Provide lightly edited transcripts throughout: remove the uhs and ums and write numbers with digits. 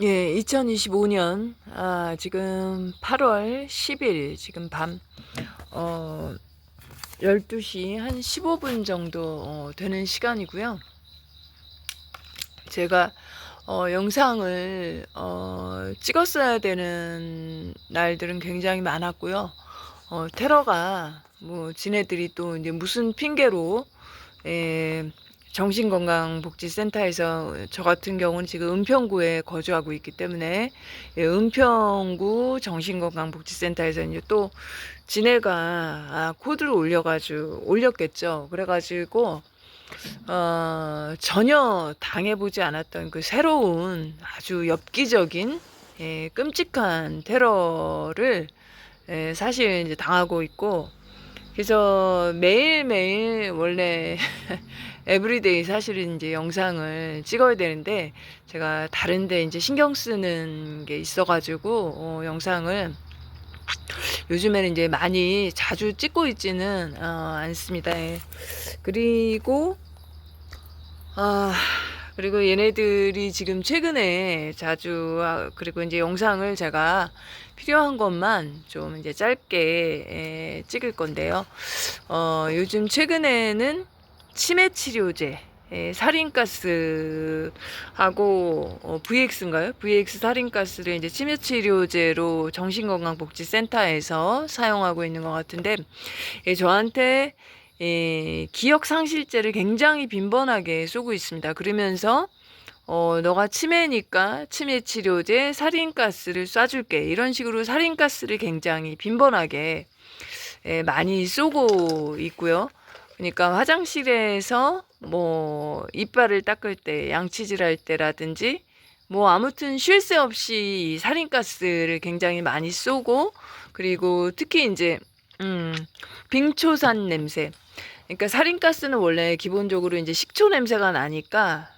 예, 2025년, 지금 8월 10일, 지금 밤, 어, 12시 한 15분 정도 되는 시간이고요. 제가, 영상을, 찍었어야 되는 날들은 굉장히 많았고요. 테러가, 뭐, 지네들이 또 이제 무슨 핑계로, 예, 정신건강복지센터에서 저 같은 경우는 지금 은평구에 거주하고 있기 때문에 예, 은평구 정신건강복지센터에서 이제 또 지네가 코드를 올렸겠죠. 그래가지고 전혀 당해보지 않았던 그 새로운 아주 엽기적인 끔찍한 테러를 사실 이제 당하고 있고, 그래서 매일매일 원래 에브리데이 사실은 이제 영상을 찍어야 되는데 제가 다른데 이제 신경 쓰는 게 있어가지고 영상을 요즘에는 이제 많이 자주 찍고 있지는 않습니다. 예. 그리고 아 그리고 얘네들이 지금 최근에 자주 그리고 이제 영상을 제가 필요한 것만 좀 이제 짧게 찍을 건데요. 요즘 최근에는 치매 치료제, 살인가스하고 VX인가요? VX 살인가스를 이제 치매 치료제로 정신건강복지센터에서 사용하고 있는 것 같은데, 저한테 기억 상실제를 굉장히 빈번하게 쏘고 있습니다. 그러면서 너가 치매니까 치매 치료제 살인가스를 쏴줄게. 이런 식으로 살인가스를 굉장히 빈번하게 많이 쏘고 있고요. 그러니까 화장실에서 뭐 이빨을 닦을 때, 양치질 할 때라든지 뭐 아무튼 쉴 새 없이 살인가스를 굉장히 많이 쏘고, 그리고 특히 이제 빙초산 냄새. 그러니까 살인가스는 원래 기본적으로 이제 식초 냄새가 나니까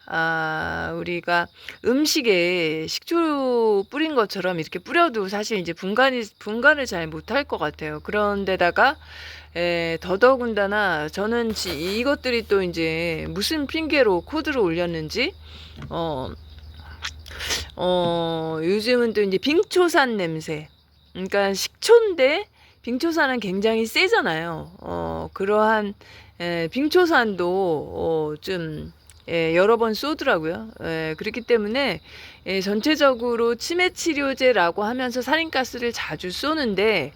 우리가 음식에 식초 뿌린 것처럼 이렇게 뿌려도 사실 이제 분간을 잘 못할 것 같아요. 그런데다가 더더군다나 저는 이것들이 또 이제 무슨 핑계로 코드를 올렸는지 어, 요즘은 또 이제 빙초산 냄새. 그러니까 식초인데 빙초산은 굉장히 세잖아요. 그러한 빙초산도 좀 여러 번 쏘더라고요. 그렇기 때문에 전체적으로 치매 치료제라고 하면서 살인가스를 자주 쏘는데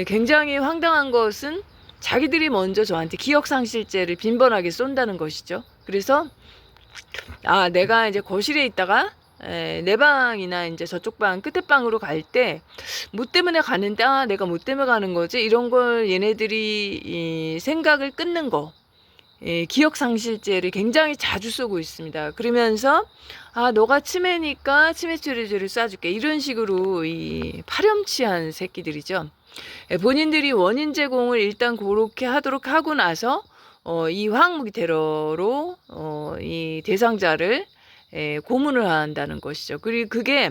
굉장히 황당한 것은 자기들이 먼저 저한테 기억상실제를 빈번하게 쏜다는 것이죠. 그래서 내가 이제 거실에 있다가 내 방이나 이제 저쪽 방 끝에 방으로 갈 때 뭐 때문에 가는데 내가 뭐 때문에 가는 거지 이런 걸 얘네들이 이 생각을 끊는 거, 기억상실제를 굉장히 자주 쓰고 있습니다. 그러면서 너가 치매니까 치매 치료제를 쏴줄게 이런 식으로 이 파렴치한 새끼들이죠. 본인들이 원인 제공을 일단 그렇게 하도록 하고 나서 이 화학무기 테러로 이 대상자를 고문을 한다는 것이죠. 그리고 그게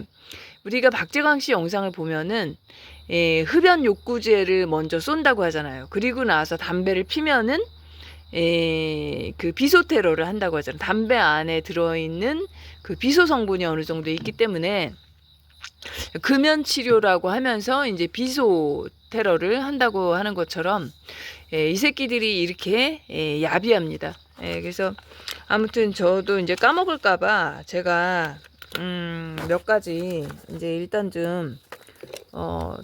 우리가 박재광 씨 영상을 보면은 흡연 욕구제를 먼저 쏜다고 하잖아요. 그리고 나서 담배를 피면은 그 비소 테러를 한다고 하잖아요. 담배 안에 들어있는 그 비소 성분이 어느 정도 있기 때문에 금연 치료라고 하면서 이제 비소 테러를 한다고 하는 것처럼 이 새끼들이 이렇게 야비합니다. 그래서 아무튼 저도 이제 까먹을까봐 제가 몇 가지 이제 일단 좀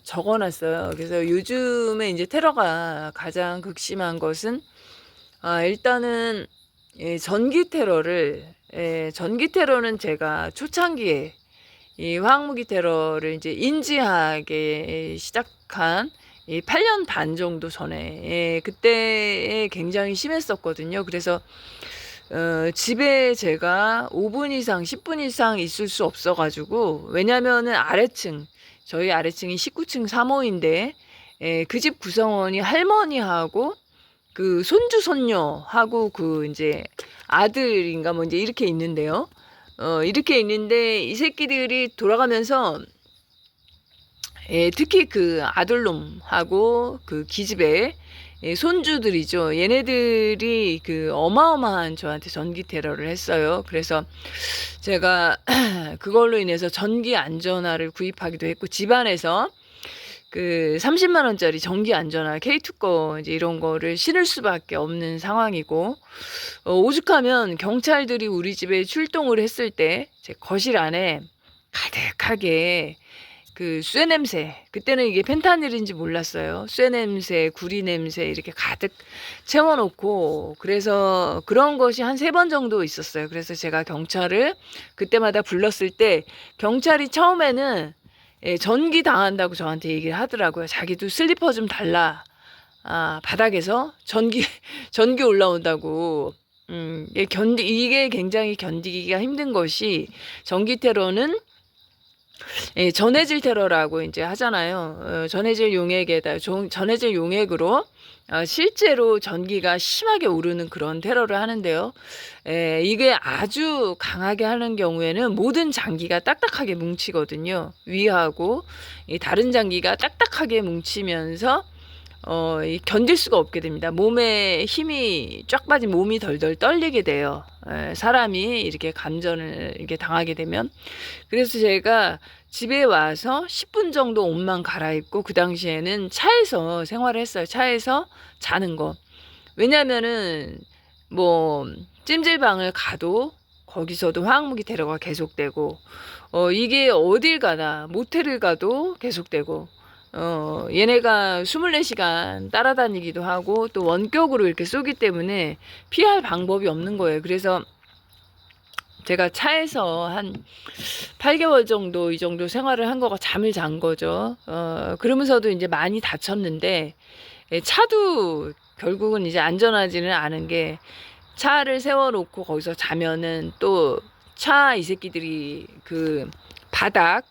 적어놨어요. 그래서 요즘에 이제 테러가 가장 극심한 것은 일단은 전기 테러는 제가 초창기에 이 화학무기 테러를 이제 인지하게 시작한 이 8년 반 정도 전에 그때 굉장히 심했었거든요. 그래서 집에 제가 5분 이상 10분 이상 있을 수 없어가지고, 왜냐면은 저희 아래층이 19층 3호인데 그 집 구성원이 할머니하고 그 손주 손녀하고 그 이제 아들인가 뭐 이제 이렇게 있는데요. 이렇게 있는데 이 새끼들이 돌아가면서 특히 그 아들놈하고 그 기집애 손주들이죠. 얘네들이 그 어마어마한 저한테 전기 테러를 했어요. 그래서 제가 그걸로 인해서 전기 안전화를 구입하기도 했고, 집안에서 그 30만 원짜리 전기 안전화 K2 거 이제 이런 거를 신을 수밖에 없는 상황이고, 오죽하면 경찰들이 우리 집에 출동을 했을 때 제 거실 안에 가득하게 그 쇠 냄새, 그때는 이게 펜타닐인지 몰랐어요. 쇠 냄새, 구리 냄새 이렇게 가득 채워놓고, 그래서 그런 것이 한 3번 정도 있었어요. 그래서 제가 경찰을 그때마다 불렀을 때 경찰이 처음에는 전기 당한다고 저한테 얘기를 하더라고요. 자기도 슬리퍼 좀 달라. 바닥에서 전기 전기 올라온다고. 이게 굉장히 견디기가 힘든 것이, 전기 테러는 전해질 테러라고 이제 하잖아요. 전해질 용액에다 전해질 용액으로 실제로 전기가 심하게 오르는 그런 테러를 하는데요. 이게 아주 강하게 하는 경우에는 모든 장기가 딱딱하게 뭉치거든요. 위하고 이 다른 장기가 딱딱하게 뭉치면서 견딜 수가 없게 됩니다. 몸에 힘이 쫙 빠진 몸이 덜덜 떨리게 돼요. 사람이 이렇게 감전을 이렇게 당하게 되면. 그래서 제가 집에 와서 10분 정도 옷만 갈아입고, 그 당시에는 차에서 생활을 했어요. 차에서 자는 거. 왜냐면은 뭐 찜질방을 가도 거기서도 화학무기 테러가 계속되고, 이게 어딜 가나 모텔을 가도 계속되고, 얘네가 24시간 따라다니기도 하고 또 원격으로 이렇게 쏘기 때문에 피할 방법이 없는 거예요. 그래서 제가 차에서 한 8개월 정도 이 정도 생활을 한 거가 잠을 잔 거죠. 그러면서도 이제 많이 다쳤는데, 차도 결국은 이제 안전하지는 않은 게, 차를 세워놓고 거기서 자면은 또 차 이 새끼들이 그 바닥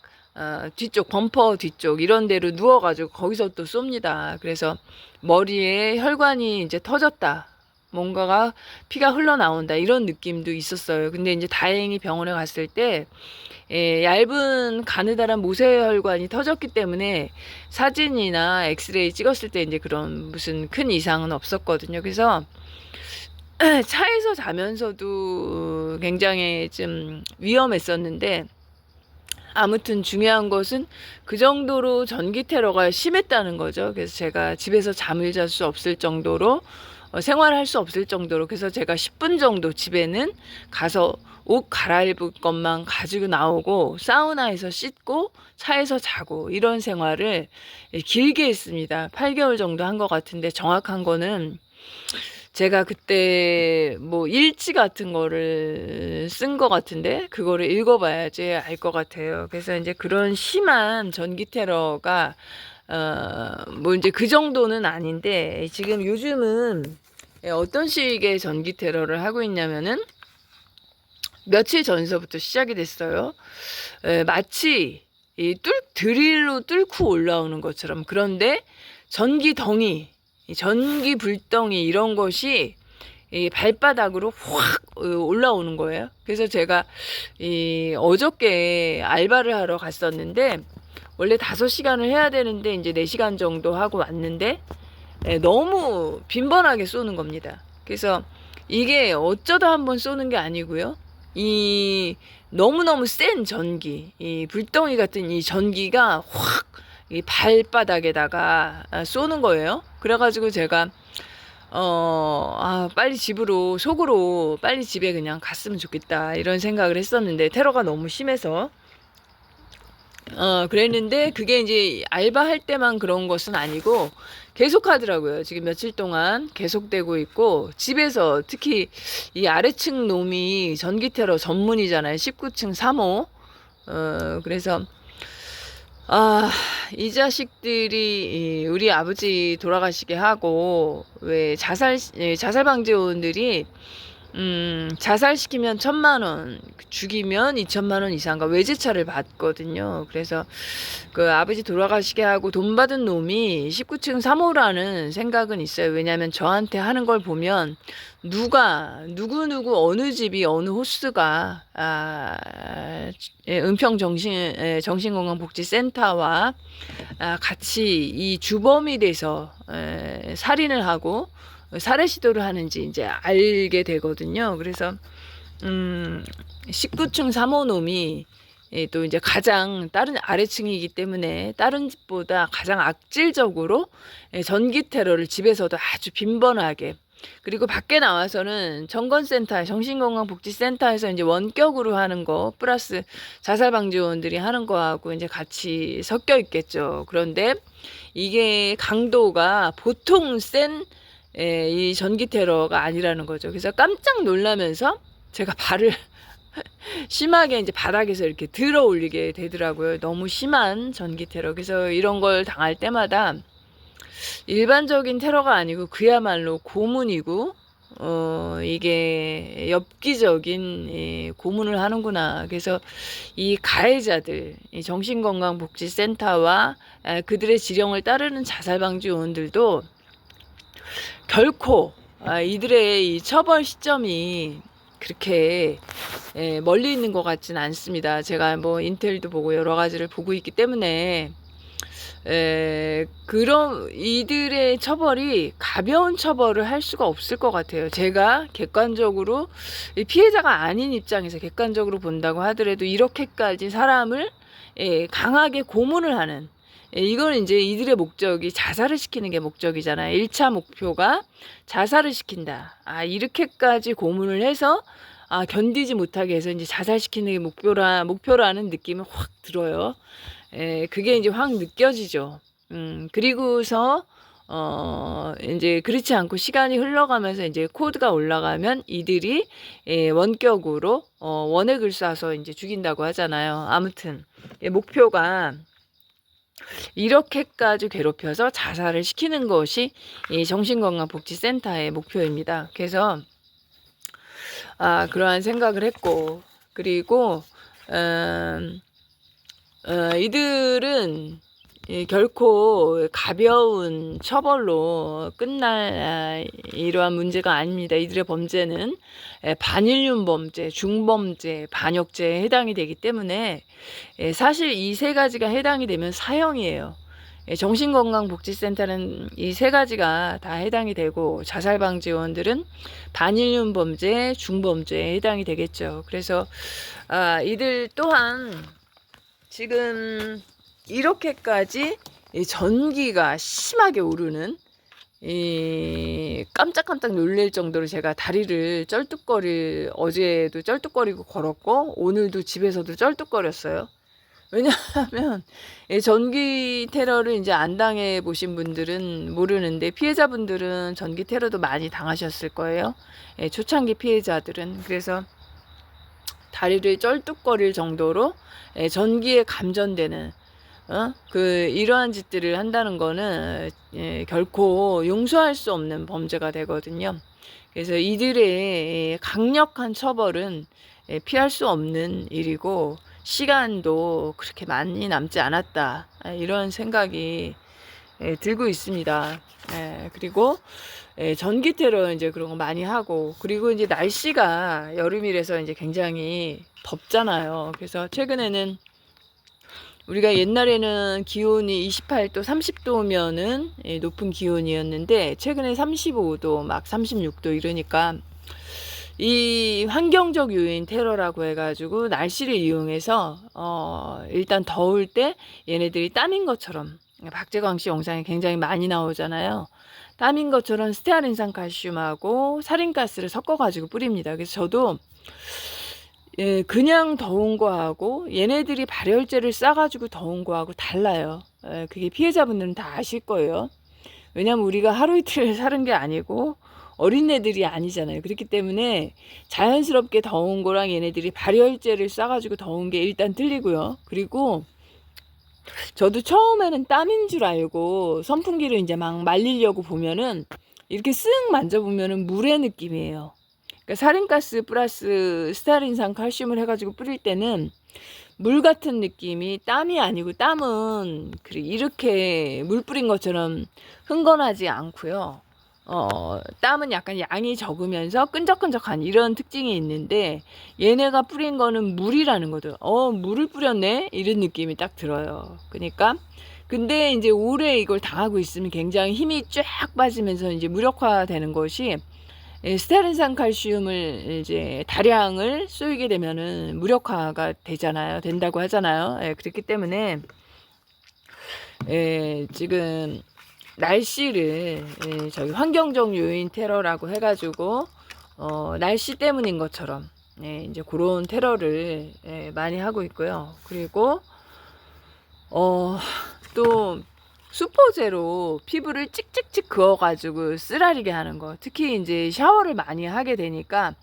뒤쪽 범퍼 뒤쪽 이런 데로 누워가지고 거기서 또 쏩니다. 그래서 머리에 혈관이 이제 터졌다, 뭔가가 피가 흘러나온다, 이런 느낌도 있었어요. 근데 이제 다행히 병원에 갔을 때 얇은 가느다란 모세혈관이 터졌기 때문에 사진이나 엑스레이 찍었을 때 이제 그런 무슨 큰 이상은 없었거든요. 그래서 차에서 자면서도 굉장히 좀 위험했었는데, 아무튼 중요한 것은 그 정도로 전기 테러가 심했다는 거죠. 그래서 제가 집에서 잠을 잘 수 없을 정도로, 생활할 수 없을 정도로, 그래서 제가 10분 정도 집에는 가서 옷 갈아입을 것만 가지고 나오고 사우나에서 씻고 차에서 자고, 이런 생활을 길게 했습니다. 8개월 정도 한 것 같은데, 정확한 거는 제가 그때 뭐 일지 같은 거를 쓴 것 같은데, 그거를 읽어봐야지 알 것 같아요. 그래서 이제 그런 심한 전기 테러가 뭐 이제 그 정도는 아닌데, 지금 요즘은 어떤 식의 전기 테러를 하고 있냐면은, 며칠 전서부터 시작이 됐어요. 마치 이 드릴로 뚫고 올라오는 것처럼. 그런데 전기 전기 불덩이 이런 것이 이 발바닥으로 확 올라오는 거예요. 그래서 제가 어저께 알바를 하러 갔었는데, 원래 5시간을 해야 되는데 이제 4시간 정도 하고 왔는데, 너무 빈번하게 쏘는 겁니다. 그래서 이게 어쩌다 한번 쏘는 게 아니고요. 이 너무너무 센 전기, 이 불덩이 같은 이 전기가 확 이 발바닥에다가 쏘는 거예요. 그래가지고 제가 빨리 속으로 빨리 집에 그냥 갔으면 좋겠다, 이런 생각을 했었는데, 테러가 너무 심해서. 그랬는데 그게 이제 알바할 때만 그런 것은 아니고 계속 하더라고요. 지금 며칠 동안 계속되고 있고, 집에서 특히 이 아래층 놈이 전기 테러 전문이잖아요. 19층 3호. 그래서 이 자식들이 우리 아버지 돌아가시게 하고, 왜 자살 방지원들이 자살시키면 1,000만 원, 죽이면 2,000만 원 이상과 외제차를 받거든요. 그래서 그 아버지 돌아가시게 하고 돈 받은 놈이 19층 3호라는 생각은 있어요. 왜냐하면 저한테 하는 걸 보면 누구 어느 집이 어느 호스가 은평 정신건강복지센터와 같이 이 주범이 돼서 살인을 하고 살해 시도를 하는지 이제 알게 되거든요. 그래서 19층 3호 놈이 또 이제 가장 다른 아래층이기 때문에 다른 집보다 가장 악질적으로 전기 테러를 집에서도 아주 빈번하게, 그리고 밖에 나와서는 정건센터, 정신건강복지센터에서 이제 원격으로 하는 거 플러스 자살방지원들이 하는 거하고 이제 같이 섞여 있겠죠. 그런데 이게 강도가 보통 센 이 전기 테러가 아니라는 거죠. 그래서 깜짝 놀라면서 제가 발을 심하게 이제 바닥에서 이렇게 들어 올리게 되더라고요. 너무 심한 전기 테러. 그래서 이런 걸 당할 때마다 일반적인 테러가 아니고 그야말로 고문이고, 이게 엽기적인 고문을 하는구나. 그래서 이 가해자들, 이 정신건강복지센터와 그들의 지령을 따르는 자살방지원들도 결코 이들의 이 처벌 시점이 그렇게 멀리 있는 것 같지는 않습니다. 제가 뭐 인텔도 보고 여러 가지를 보고 있기 때문에 그런 이들의 처벌이 가벼운 처벌을 할 수가 없을 것 같아요. 제가 객관적으로 피해자가 아닌 입장에서 객관적으로 본다고 하더라도 이렇게까지 사람을 강하게 고문을 하는, 이건 이제 이들의 목적이 자살을 시키는 게 목적이잖아요. 1차 목표가 자살을 시킨다. 이렇게까지 고문을 해서 견디지 못하게 해서 이제 자살시키는 게 목표라는 느낌이 확 들어요. 그게 이제 확 느껴지죠. 그리고서 이제 그렇지 않고 시간이 흘러가면서 이제 코드가 올라가면 이들이 원격으로 원액을 쏴서 이제 죽인다고 하잖아요. 아무튼 목표가 이렇게까지 괴롭혀서 자살을 시키는 것이 이 정신건강복지센터의 목표입니다. 그래서 그러한 생각을 했고, 그리고 이들은 결코 가벼운 처벌로 끝날 이러한 문제가 아닙니다. 이들의 범죄는 반인륜 범죄, 중범죄, 반역죄에 해당이 되기 때문에 사실 이 세 가지가 해당이 되면 사형이에요. 정신건강복지센터는 이 세 가지가 다 해당이 되고 자살방지원들은 반인륜 범죄, 중범죄에 해당이 되겠죠. 그래서 이들 또한 지금 이렇게까지 전기가 심하게 오르는, 깜짝깜짝 놀랄 정도로 제가 다리를 어제도 쩔뚝거리고 걸었고 오늘도 집에서도 쩔뚝거렸어요. 왜냐하면 전기 테러를 이제 안 당해 보신 분들은 모르는데 피해자분들은 전기 테러도 많이 당하셨을 거예요. 초창기 피해자들은. 그래서 다리를 쩔뚝거릴 정도로 전기에 감전되는 이러한 짓들을 한다는 거는 결코 용서할 수 없는 범죄가 되거든요. 그래서 이들의 강력한 처벌은 피할 수 없는 일이고 시간도 그렇게 많이 남지 않았다, 이런 생각이 들고 있습니다. 그리고 전기 테러 이제 그런 거 많이 하고, 그리고 이제 날씨가 여름이라서 이제 굉장히 덥잖아요. 그래서 최근에는 우리가 옛날에는 기온이 28도, 30도면은 높은 기온이었는데 최근에 35도, 막 36도 이러니까 이 환경적 요인 테러라고 해가지고 날씨를 이용해서 일단 더울 때 얘네들이 땀인 것처럼, 박재광 씨 영상에 굉장히 많이 나오잖아요. 땀인 것처럼 스테아린산 칼슘하고 살인가스를 섞어가지고 뿌립니다. 그래서 저도 그냥 더운 거하고 얘네들이 발열제를 싸가지고 더운 거하고 달라요. 그게 피해자분들은 다 아실 거예요. 왜냐면 우리가 하루 이틀 사는 게 아니고 어린애들이 아니잖아요. 그렇기 때문에 자연스럽게 더운 거랑 얘네들이 발열제를 싸가지고 더운 게 일단 틀리고요. 그리고 저도 처음에는 땀인 줄 알고 선풍기를 이제 막 말리려고 보면은 이렇게 쓱 만져보면은 물의 느낌이에요. 그러니까 사린가스 플러스 스타린산 칼슘을 해가지고 뿌릴 때는 물 같은 느낌이, 땀이 아니고, 땀은 이렇게 물 뿌린 것처럼 흥건하지 않고요. 땀은 약간 양이 적으면서 끈적끈적한 이런 특징이 있는데, 얘네가 뿌린 거는 물이라는 거죠. 물을 뿌렸네? 이런 느낌이 딱 들어요. 그러니까 근데 이제 오래 이걸 당하고 있으면 굉장히 힘이 쫙 빠지면서 이제 무력화 되는 것이, 스테아린산 칼슘을 이제 다량을 쏘이게 되면은 무력화가 되잖아요. 된다고 하잖아요. 그렇기 때문에 지금 날씨를, 저기 환경적 요인 테러라고 해가지고 날씨 때문인 것처럼 이제 그런 테러를 많이 하고 있고요. 그리고 또 수포제로 피부를 찍찍찍 그어가지고 쓰라리게 하는 거. 특히 이제 샤워를 많이 하게 되니까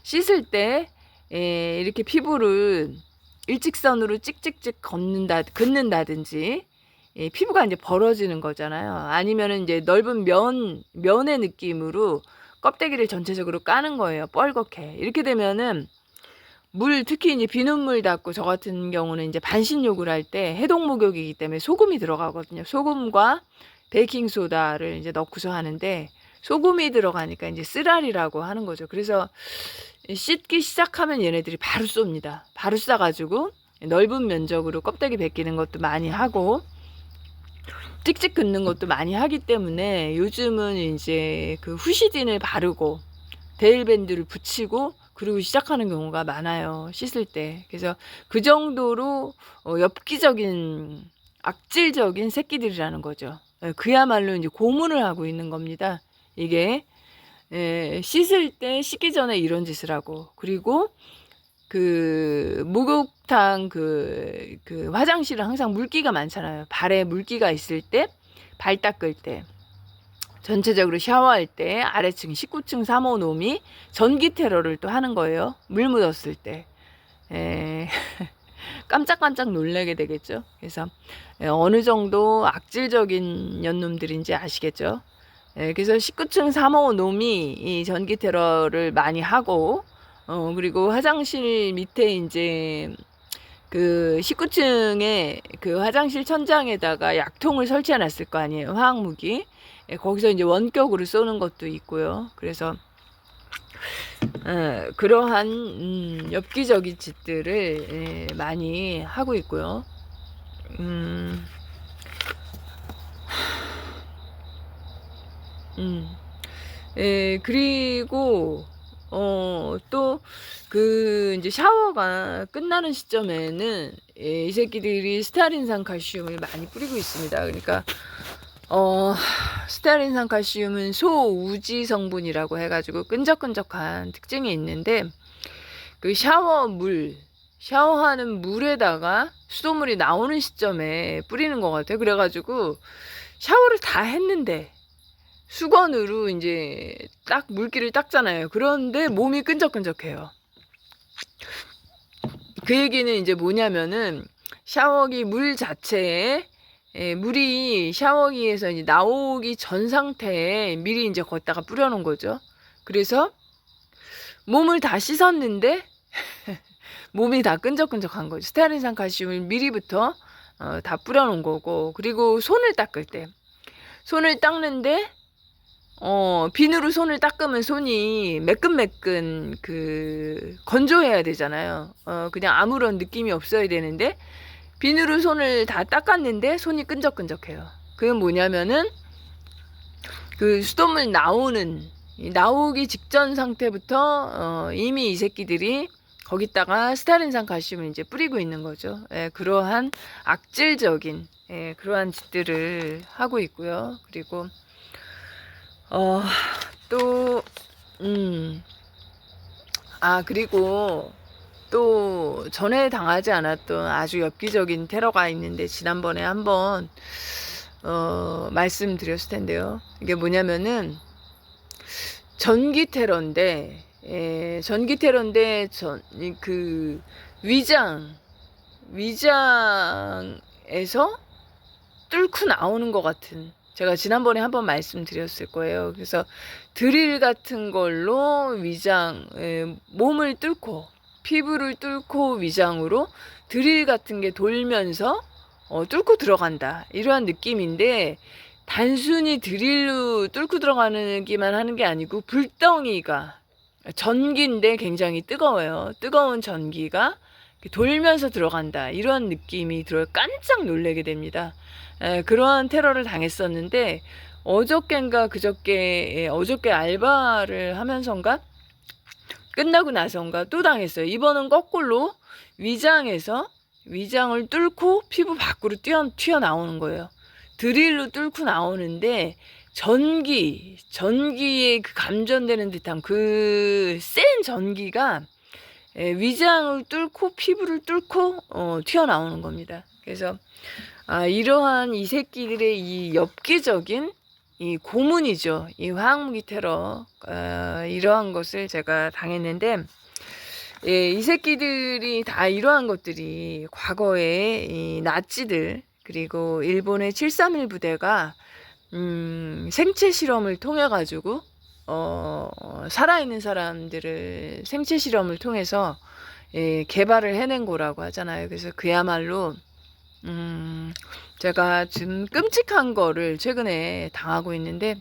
씻을 때 이렇게 피부를 일직선으로 찍찍찍 긋는다든지, 피부가 이제 벌어지는 거잖아요. 아니면은 이제 넓은 면의 느낌으로 껍데기를 전체적으로 까는 거예요. 뻘겋게. 이렇게 되면은 특히 이제 비눗물 닿고, 저 같은 경우는 이제 반신욕을 할 때 해독 목욕이기 때문에 소금이 들어가거든요. 소금과 베이킹소다를 이제 넣고서 하는데, 소금이 들어가니까 이제 쓰라리라고 하는 거죠. 그래서 씻기 시작하면 얘네들이 바로 쏩니다. 바로 싸가지고 넓은 면적으로 껍데기 벗기는 것도 많이 하고, 찍찍 긋는 것도 많이 하기 때문에 요즘은 이제 그 후시딘을 바르고 데일밴드를 붙이고 그리고 시작하는 경우가 많아요. 씻을 때. 그래서 그 정도로 엽기적인 악질적인 새끼들이라는 거죠. 그야말로 이제 고문을 하고 있는 겁니다. 이게 씻을 때 씻기 전에 이런 짓을 하고, 그리고 그 목욕탕 그 화장실은 항상 물기가 많잖아요. 발에 물기가 있을 때, 발 닦을 때, 전체적으로 샤워할 때 아래층 19층 3호 놈이 전기 테러를 또 하는 거예요. 물 묻었을 때. 깜짝깜짝 놀라게 되겠죠. 그래서 어느 정도 악질적인 년놈들인지 아시겠죠. 그래서 19층 3호 놈이 이 전기 테러를 많이 하고, 그리고 화장실 밑에 이제 그 19층에 그 화장실 천장에다가 약통을 설치해 놨을 거 아니에요. 화학무기. 거기서 이제 원격으로 쏘는 것도 있고요. 그래서 그러한 엽기적인 짓들을 많이 하고 있고요. 그리고 또 이제 샤워가 끝나는 시점에는 이 새끼들이 스타린산 칼슘을 많이 뿌리고 있습니다. 그러니까 스타린산 칼슘은 소우지 성분이라고 해가지고 끈적끈적한 특징이 있는데, 그 샤워하는 물에다가 수돗물이 나오는 시점에 뿌리는 것 같아요. 그래가지고 샤워를 다 했는데 수건으로 이제 딱 물기를 닦잖아요. 그런데 몸이 끈적끈적해요. 그 얘기는 이제 뭐냐면은 샤워기 물 자체에 물이 샤워기에서 이제 나오기 전 상태에 미리 이제 거기다가 뿌려놓은 거죠. 그래서 몸을 다 씻었는데 몸이 다 끈적끈적한 거죠. 스테아린산 칼슘을 미리부터 다 뿌려놓은 거고, 그리고 손을 닦는데 비누로 손을 닦으면 손이 매끈매끈 건조해야 되잖아요. 그냥 아무런 느낌이 없어야 되는데 비누로 손을 다 닦았는데 손이 끈적끈적해요. 그게 뭐냐면은 그 수돗물 나오기 직전 상태부터 이미 이 새끼들이 거기다가 스타린산 칼슘을 이제 뿌리고 있는 거죠. 그러한 악질적인 그러한 짓들을 하고 있고요. 그리고 그리고 또 전에 당하지 않았던 아주 엽기적인 테러가 있는데, 지난번에 한번 말씀드렸을 텐데요. 이게 뭐냐면은 전기 테러인데, 그 위장에서 뚫고 나오는 것 같은 제가 지난번에 한번 말씀드렸을 거예요. 그래서 드릴 같은 걸로 위장, 몸을 뚫고 피부를 뚫고 위장으로 드릴 같은 게 돌면서 뚫고 들어간다, 이러한 느낌인데, 단순히 드릴로 뚫고 들어가기만 하는 게 아니고 불덩이가 전기인데 굉장히 뜨거워요. 뜨거운 전기가 돌면서 들어간다, 이런 느낌이 들어요. 깜짝 놀라게 됩니다. 그러한 테러를 당했었는데, 어저께인가 그저께, 어저께 알바를 하면서인가 끝나고 나서인가 또 당했어요. 이번은 거꾸로 위장에서 위장을 뚫고 피부 밖으로 튀어나오는 거예요. 드릴로 뚫고 나오는데 전기에 그 감전되는 듯한 그 센 전기가 위장을 뚫고 피부를 뚫고 튀어나오는 겁니다. 그래서 이러한 이 새끼들의 이 엽기적인 이 고문이죠. 이 화학무기 테러, 이러한 것을 제가 당했는데, 이 새끼들이 다 이러한 것들이 과거에 이 나치들, 그리고 일본의 731 부대가 생체 실험을 통해 가지고 살아있는 사람들을 생체 실험을 통해서 개발을 해낸 거라고 하잖아요. 그래서 그야말로 제가 좀 끔찍한 거를 최근에 당하고 있는데,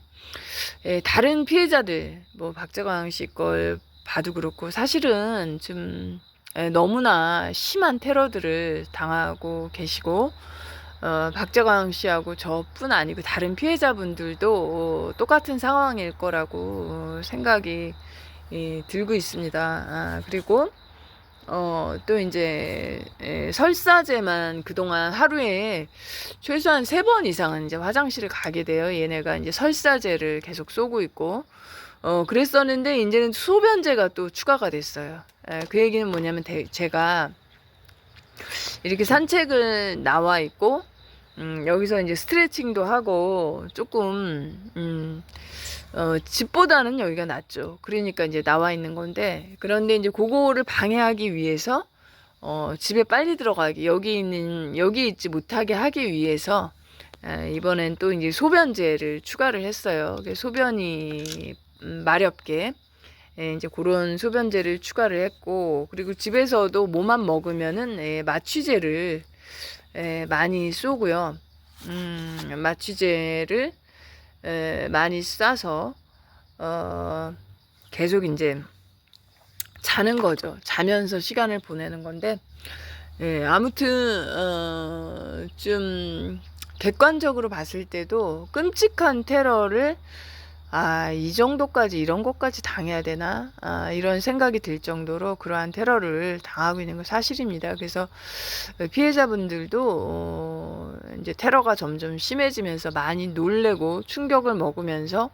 다른 피해자들, 뭐 박재광 씨 걸 봐도 그렇고, 사실은 좀 너무나 심한 테러들을 당하고 계시고, 박재광 씨하고 저뿐 아니고 다른 피해자분들도 똑같은 상황일 거라고 생각이 들고 있습니다. 그리고 또 이제 설사제만 그동안 하루에 최소한 3번 이상은 이제 화장실을 가게 돼요. 얘네가 이제 설사제를 계속 쏘고 있고, 그랬었는데 이제는 소변제가 또 추가가 됐어요. 그 얘기는 뭐냐면, 제가 이렇게 산책을 나와 있고, 여기서 이제 스트레칭도 하고 조금 집보다는 여기가 낫죠. 그러니까 이제 나와 있는 건데, 그런데 이제 그거를 방해하기 위해서 집에 빨리 들어가기, 여기 있지 못하게 하기 위해서 이번엔 또 이제 소변제를 추가를 했어요. 소변이 마렵게 이제 그런 소변제를 추가를 했고, 그리고 집에서도 뭐만 먹으면은 마취제를 많이 쏘고요. 마취제를 많이 쏴서 계속 이제 자는 거죠. 자면서 시간을 보내는 건데, 아무튼 좀 객관적으로 봤을 때도 끔찍한 테러를 이 정도까지, 이런 것까지 당해야 되나? 이런 생각이 들 정도로 그러한 테러를 당하고 있는 건 사실입니다. 그래서 피해자분들도 이제 테러가 점점 심해지면서 많이 놀래고 충격을 먹으면서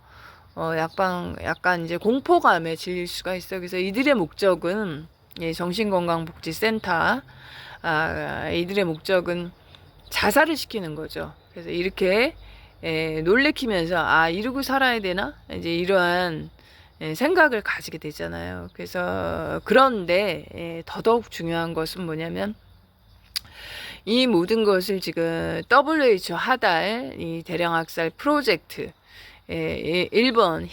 약간 이제 공포감에 질릴 수가 있어요. 그래서 이들의 목적은, 정신건강복지센터, 이들의 목적은 자살을 시키는 거죠. 그래서 이렇게 놀래키면서 이러고 살아야 되나? 이제 이러한 생각을 가지게 되잖아요. 그래서 그런데 더더욱 중요한 것은 뭐냐면, 이 모든 것을 지금 WHO 하달 이 대량학살 프로젝트, 1번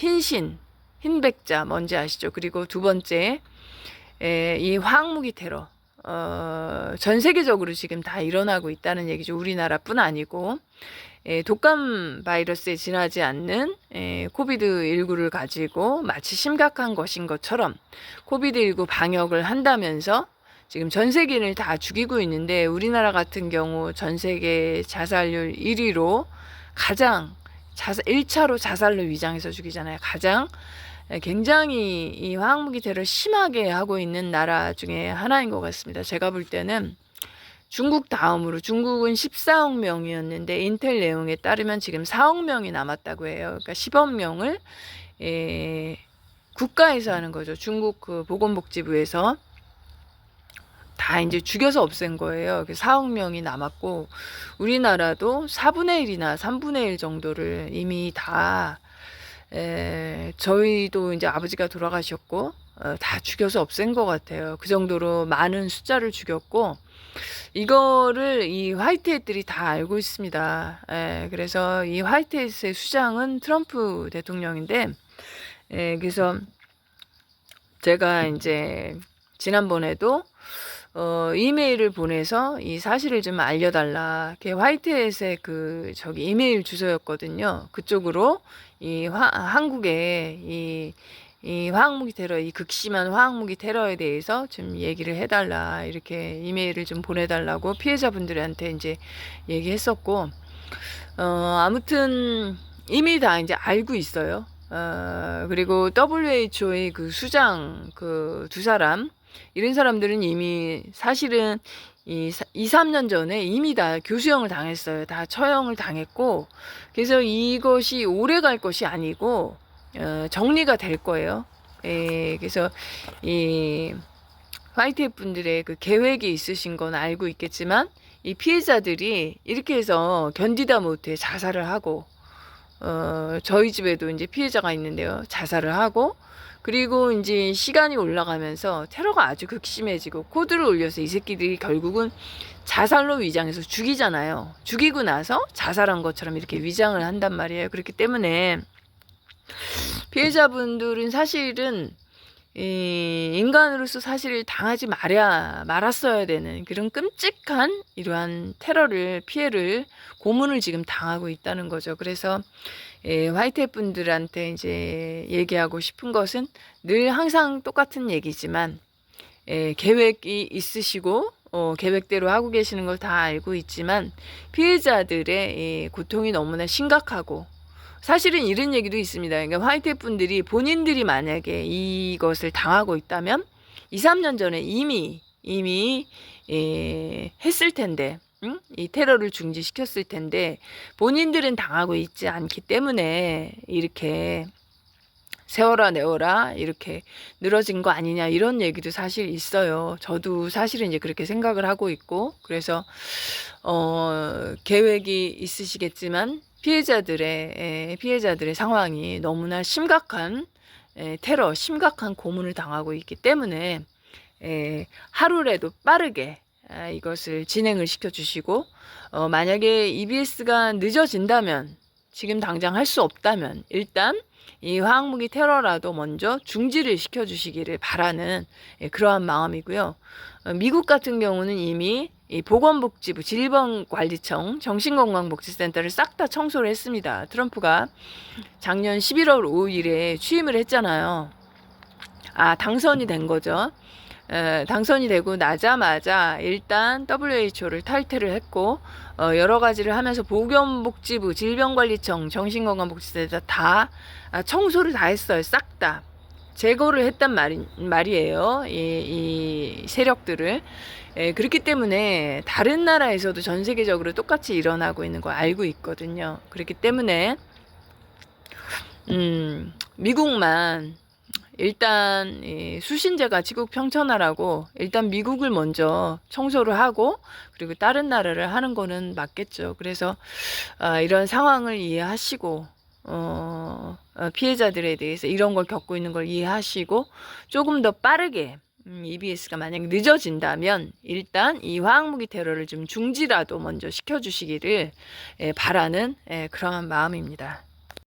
흰백자 뭔지 아시죠? 그리고 두 번째 이 화학무기 테러, 전 세계적으로 지금 다 일어나고 있다는 얘기죠. 우리나라뿐 아니고 독감 바이러스에 지나지 않는 코비드19를 가지고 마치 심각한 것인 것처럼 코비드19 방역을 한다면서 지금 전 세계인을 다 죽이고 있는데, 우리나라 같은 경우 전 세계 자살률 1위로 가장 1차로 자살로 위장해서 죽이잖아요. 가장 굉장히 이 화학무기 테러를 심하게 하고 있는 나라 중에 하나인 것 같습니다. 제가 볼 때는 중국 다음으로, 중국은 14억 명이었는데 인텔 내용에 따르면 지금 4억 명이 남았다고 해요. 그러니까 10억 명을 국가에서 하는 거죠. 중국 그 보건복지부에서 다 이제 죽여서 없앤 거예요. 4억 명이 남았고, 우리나라도 4분의 1이나 3분의 1 정도를 이미 다 저희도 이제 아버지가 돌아가셨고, 다 죽여서 없앤 것 같아요. 그 정도로 많은 숫자를 죽였고, 이거를 이 화이트햇들이 다 알고 있습니다. 그래서 이 화이트햇의 수장은 트럼프 대통령인데, 그래서 제가 이제 지난번에도 이메일을 보내서 이 사실을 좀 알려달라. 그게 화이트햇의 저기 이메일 주소였거든요. 그쪽으로 한국에 이 화학무기 테러, 이 극심한 화학무기 테러에 대해서 좀 얘기를 해달라. 이렇게 이메일을 좀 보내달라고 피해자분들한테 이제 얘기했었고, 아무튼 이미 다 이제 알고 있어요. 그리고 WHO의 그 수장 두 사람, 이런 사람들은 이미 사실은 2, 3년 전에 이미 다 교수형을 당했어요. 다 처형을 당했고, 그래서 이것이 오래 갈 것이 아니고, 정리가 될 거예요. 그래서 이 화이트햇 분들의 그 계획이 있으신 건 알고 있겠지만, 이 피해자들이 이렇게 해서 견디다 못해 자살을 하고, 저희 집에도 이제 피해자가 있는데요. 자살을 하고, 그리고 이제 시간이 올라가면서 테러가 아주 극심해지고, 코드를 올려서 이 새끼들이 결국은 자살로 위장해서 죽이잖아요. 죽이고 나서 자살한 것처럼 이렇게 위장을 한단 말이에요. 그렇기 때문에 피해자분들은 사실은 인간으로서 사실 당하지 말았어야 되는 그런 끔찍한 이러한 피해를, 고문을 지금 당하고 있다는 거죠. 그래서 화이트햇 분들한테 이제 얘기하고 싶은 것은 늘 항상 똑같은 얘기지만, 계획이 있으시고, 계획대로 하고 계시는 걸 다 알고 있지만, 피해자들의 고통이 너무나 심각하고, 사실은 이런 얘기도 있습니다. 그러니까 화이트햇 분들이 본인들이 만약에 이것을 당하고 있다면 2, 3년 전에 이미 했을 텐데, 이 테러를 중지시켰을 텐데, 본인들은 당하고 있지 않기 때문에 이렇게 세워라 내워라 이렇게 늘어진 거 아니냐, 이런 얘기도 사실 있어요. 저도 사실은 이제 그렇게 생각을 하고 있고, 그래서 계획이 있으시겠지만 피해자들의 상황이 너무나 심각한 테러, 심각한 고문을 당하고 있기 때문에 하루라도 빠르게 이것을 진행을 시켜주시고, 만약에 EBS가 늦어진다면, 지금 당장 할 수 없다면 일단 이 화학무기 테러라도 먼저 중지를 시켜주시기를 바라는 그러한 마음이고요. 미국 같은 경우는 이미 이 보건복지부, 질병관리청, 정신건강복지센터를 싹 다 청소를 했습니다. 트럼프가 작년 11월 5일에 취임을 했잖아요. 당선이 된 거죠. 당선이 되고 나자마자 일단 WHO를 탈퇴를 했고, 여러 가지를 하면서 보건복지부, 질병관리청, 정신건강복지센터 다 청소를 다 했어요. 싹 다 제거를 했단 말이에요. 이 세력들을. 그렇기 때문에 다른 나라에서도 전 세계적으로 똑같이 일어나고 있는 거 알고 있거든요. 그렇기 때문에 미국만 일단 수신제가 지국 평천하라고 일단 미국을 먼저 청소를 하고, 그리고 다른 나라를 하는 거는 맞겠죠. 그래서 이런 상황을 이해하시고, 피해자들에 대해서 이런 걸 겪고 있는 걸 이해하시고, 조금 더 빠르게 EBS가 만약 늦어진다면 일단 이 화학무기 테러를 좀 중지라도 먼저 시켜주시기를 바라는 그러한 마음입니다.